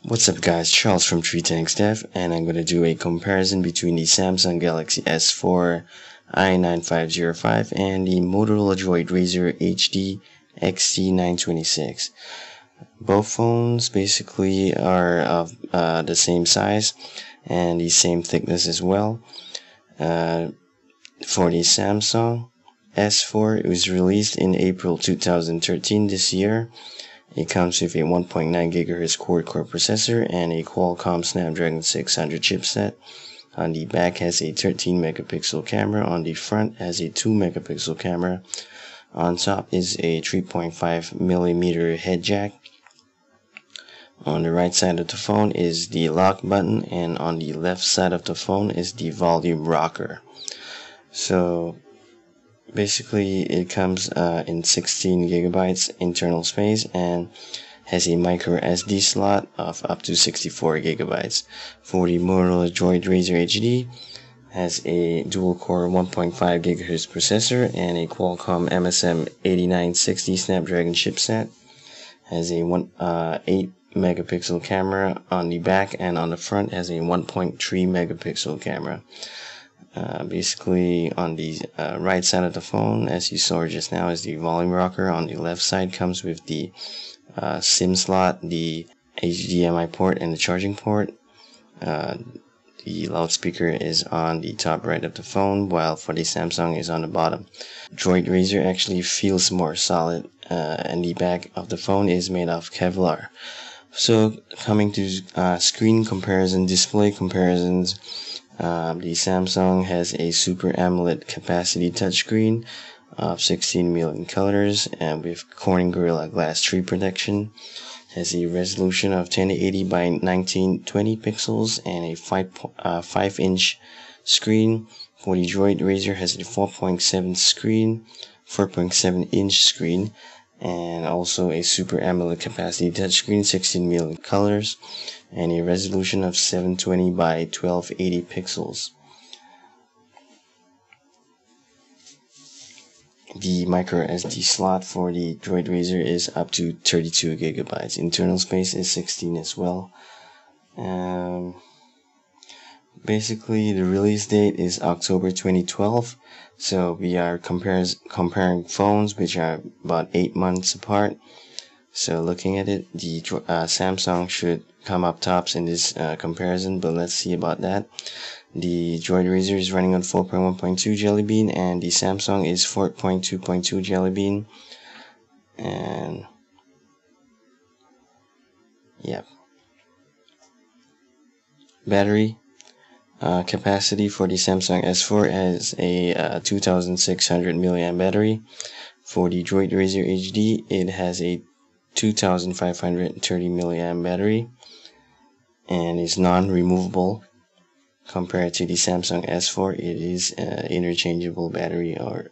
What's up guys, Charles from Tree Tanks Dev, and I'm going to do a comparison between the Samsung Galaxy S4 i9505 and the Motorola Droid RAZR HD XT926. Both phones basically are of the same size and the same thickness as well. For the Samsung S4, it was released in April 2013 this year. It comes with a 1.9 GHz quad-core processor and a Qualcomm Snapdragon 600 chipset. On the back has a 13 megapixel camera. On the front has a 2 megapixel camera. On top is a 3.5mm head jack. On the right side of the phone is the lock button, and on the left side of the phone is the volume rocker. So basically it comes in 16 gigabytes internal space and has a micro SD slot of up to 64 gigabytes. For the Motorola Droid RAZR HD, has a dual core 1.5 gigahertz processor and a Qualcomm MSM 8960 Snapdragon chipset. Has a 8 megapixel camera on the back, and on the front has a 1.3 megapixel camera. Basically on the right side of the phone, as you saw just now, is the volume rocker. On the left side comes with the SIM slot, the HDMI port, and the charging port. The loudspeaker is on the top right of the phone, while for the Samsung is on the bottom. Droid RAZR actually feels more solid, and the back of the phone is made of Kevlar. So coming to screen comparison, display comparisons, the Samsung has a Super AMOLED capacity touchscreen of 16 million colors and with Corning Gorilla Glass 3 protection. Has a resolution of 1080 by 1920 pixels and a 5-inch screen. For the Droid RAZR has a 4.7-inch screen, and also a Super AMOLED capacity touchscreen, 16 million colors, and a resolution of 720 by 1280 pixels. The micro SD slot for the Droid RAZR is up to 32 gigabytes. Internal space is 16 as well. Basically, the release date is October 2012. So we are comparing phones which are about 8 months apart. So looking at it, the Samsung should come up tops in this comparison, but let's see about that. The Droid RAZR is running on 4.1.2 Jelly Bean, and the Samsung is 4.2.2 Jelly Bean. And yeah, battery capacity for the Samsung S4 has a 2600 mAh battery. For the Droid RAZR HD, it has a 2530 mAh battery and is non-removable. Compared to the Samsung S4, it is interchangeable battery, or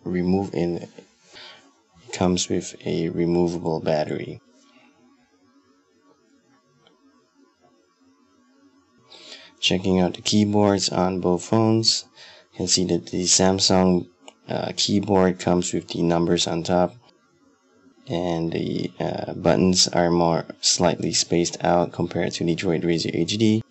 comes with a removable battery. Checking out the keyboards on both phones, you can see that the Samsung keyboard comes with the numbers on top, and the buttons are more slightly spaced out compared to the Droid RAZR HD.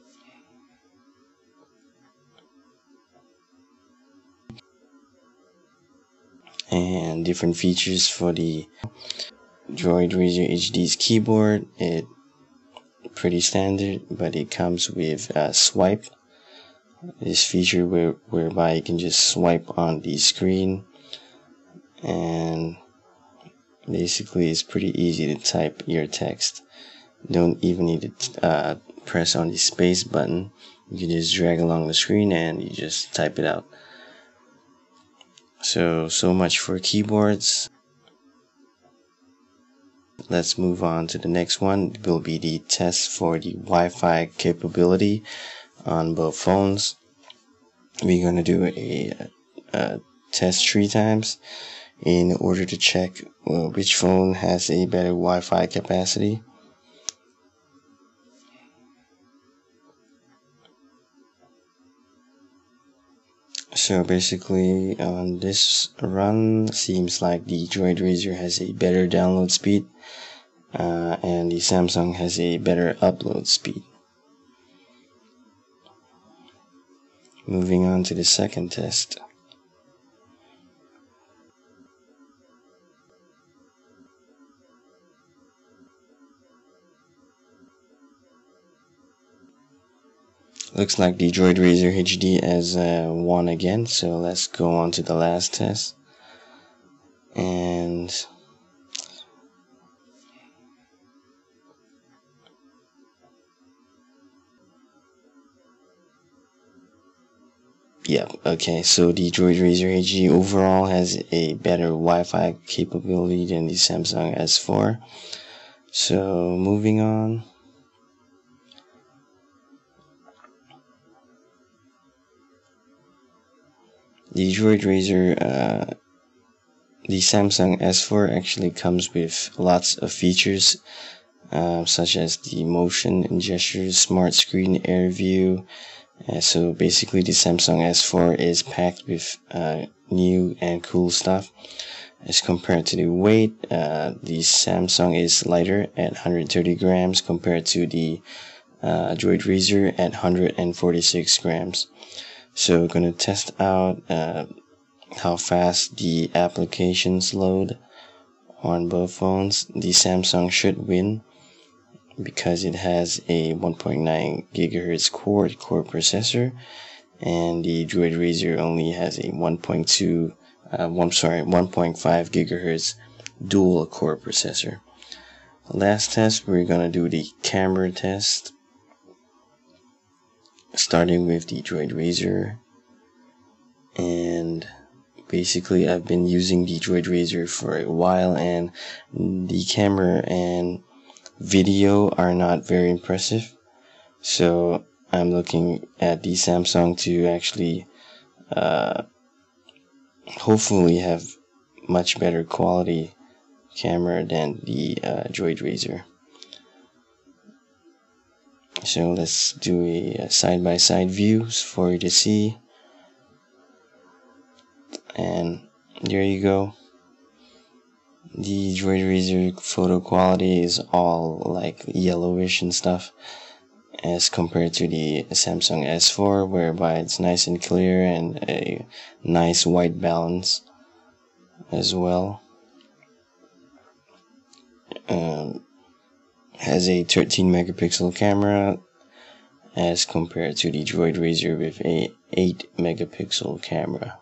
And different features for the Droid RAZR HD's keyboard, it pretty standard, but it comes with swipe. This feature whereby you can just swipe on the screen, and basically it's pretty easy to type your text. Don't even need to press on the space button. You can just drag along the screen and you just type it out. So much for keyboards. Let's move on to the next one. It will be the test for the Wi-Fi capability on both phones. We're going to do a test 3 times in order to check which phone has a better Wi-Fi capacity. So basically on this run, seems like the Droid RAZR has a better download speed and the Samsung has a better upload speed. Moving on to the second test. Looks like the Droid RAZR HD has won again, so let's go on to the last test. And yeah, okay, so the Droid RAZR HD overall has a better Wi-Fi capability than the Samsung S4. So moving on. The Droid RAZR, the Samsung S4 actually comes with lots of features, such as the motion and gestures, smart screen, air view. So basically the Samsung S4 is packed with new and cool stuff. As compared to the weight, the Samsung is lighter at 130 grams compared to the Droid RAZR at 146 grams. So we're going to test out how fast the applications load on both phones. The Samsung should win because it has a 1.9 gigahertz core processor, and the Droid RAZR only has a 1.5 gigahertz dual core processor. Last test, we're gonna do the camera test, starting with the Droid RAZR. And basically I've been using the Droid RAZR for a while, and the camera and video are not very impressive, so I'm looking at the Samsung to actually hopefully have much better quality camera than the Droid RAZR. So let's do a side-by-side views for you to see, and there you go. The Droid RAZR photo quality is all like yellowish and stuff, as compared to the Samsung S4, whereby it's nice and clear and a nice white balance as well. Has a 13 megapixel camera as compared to the Droid RAZR with a 8 megapixel camera.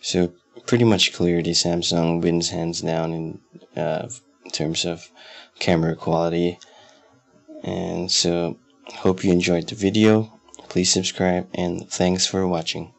So pretty much clear, the Samsung wins hands down in terms of camera quality. And so hope you enjoyed the video. Please subscribe, and thanks for watching.